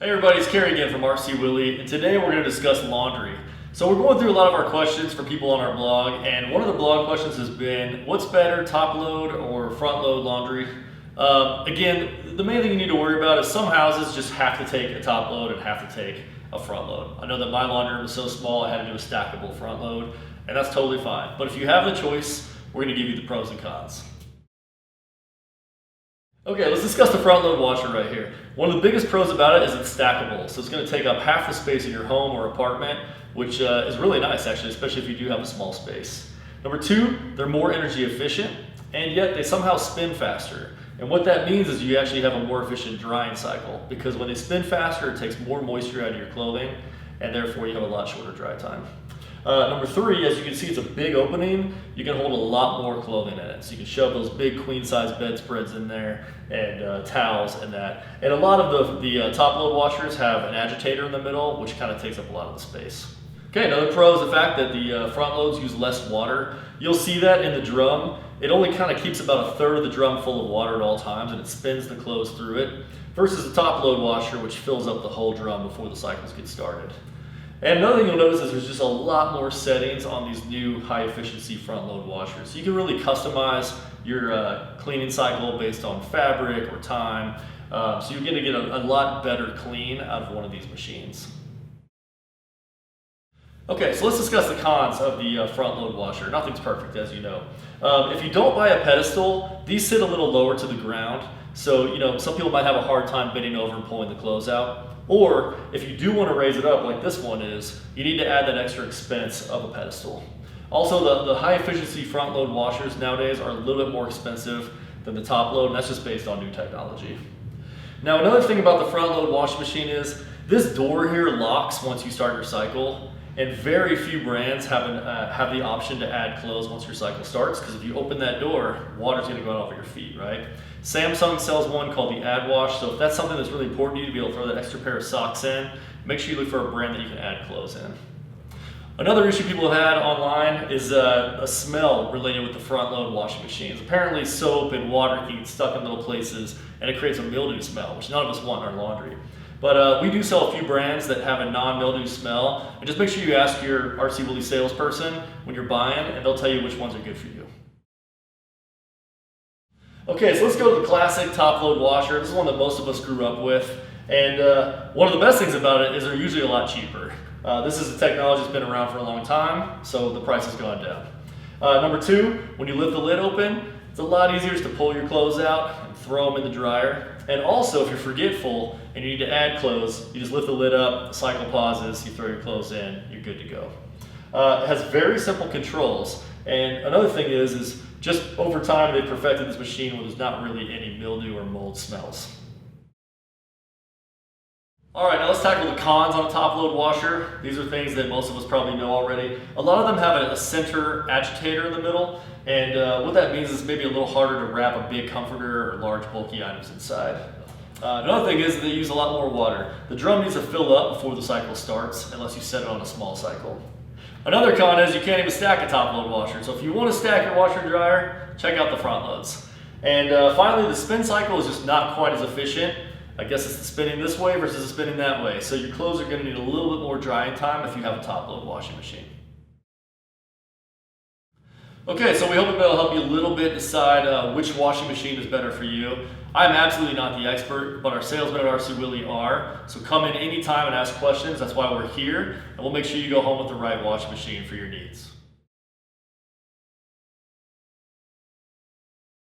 Hey everybody, it's Kerry again from RCWilley, and today we're going to discuss laundry. So we're going through a lot of our questions from people on our blog, and one of the blog questions has been, what's better, top load or front load laundry? Again, the main thing you need to worry about is some houses just have to take a top load and have to take a front load. I know that my laundry room was so small I had to do a stackable front load, and that's totally fine. But if you have the choice, we're going to give you the pros and cons. Okay, let's discuss the front load washer right here. One of the biggest pros about it is it's stackable. So it's going to take up half the space in your home or apartment, which is really nice actually, especially if you do have a small space. Number two, they're more energy efficient, and yet they somehow spin faster. And what that means is you actually have a more efficient drying cycle, because when they spin faster, it takes more moisture out of your clothing, and therefore you have a lot shorter dry time. Number three, as you can see, it's a big opening. You can hold a lot more clothing in it. So you can shove those big queen size bedspreads in there and towels and that. And a lot of the top load washers have an agitator in the middle, which kind of takes up a lot of the space. Okay, another pro is the fact that the front loads use less water. You'll see that in the drum. It only kind of keeps about a third of the drum full of water at all times, and it spins the clothes through it, versus the top load washer, which fills up the whole drum before the cycles get started. And another thing you'll notice is there's just a lot more settings on these new high efficiency front load washers. So you can really customize your cleaning cycle based on fabric or time. So you're going to get a lot better clean out of one of these machines. Okay, so let's discuss the cons of the front load washer. Nothing's perfect, as you know. If you don't buy a pedestal, these sit a little lower to the ground. So, some people might have a hard time bending over and pulling the clothes out. Or if you do want to raise it up like this one is, you need to add that extra expense of a pedestal. Also, the high efficiency front load washers nowadays are a little bit more expensive than the top load, and that's just based on new technology. Now, another thing about the front load washing machine is this door here locks once you start your cycle, and very few brands have the option to add clothes once your cycle starts, because if you open that door, water's going to go out over your feet, right? Samsung sells one called the Add Wash, so if that's something that's really important to you to be able to throw that extra pair of socks in, make sure you look for a brand that you can add clothes in. Another issue people have had online is a smell related with the front load washing machines. Apparently soap and water can get stuck in little places, and it creates a mildew smell, which none of us want in our laundry. But we do sell a few brands that have a non-mildew smell, and just make sure you ask your RCWilley salesperson when you're buying, and they'll tell you which ones are good for you. Okay, so let's go to the classic top load washer. This is one that most of us grew up with, and one of the best things about it is they're usually a lot cheaper. This is a technology that's been around for a long time, so the price has gone down. Number two, when you lift the lid open, it's a lot easier just to pull your clothes out and throw them in the dryer. And also, if you're forgetful and you need to add clothes, you just lift the lid up, the cycle pauses, you throw your clothes in, you're good to go. It has very simple controls, and another thing is just over time they perfected this machine where there's not really any mildew or mold smells. All right, now let's tackle the cons on a top load washer. These are things that most of us probably know already. A lot of them have a center agitator in the middle, and what that means is maybe a little harder to wrap a big comforter or large bulky items inside. Another thing is they use a lot more water. The drum needs to fill up before the cycle starts, unless you set it on a small cycle. Another con is you can't even stack a top load washer. So if you want to stack your washer and dryer, check out the front loads. And finally, the spin cycle is just not quite as efficient. I guess it's the spinning this way versus the spinning that way. So your clothes are going to need a little bit more drying time if you have a top load washing machine. Okay, so we hope it'll help you a little bit decide which washing machine is better for you. I'm absolutely not the expert, but our salesmen at RCWilley are. So come in anytime and ask questions. That's why we're here, and we'll make sure you go home with the right washing machine for your needs.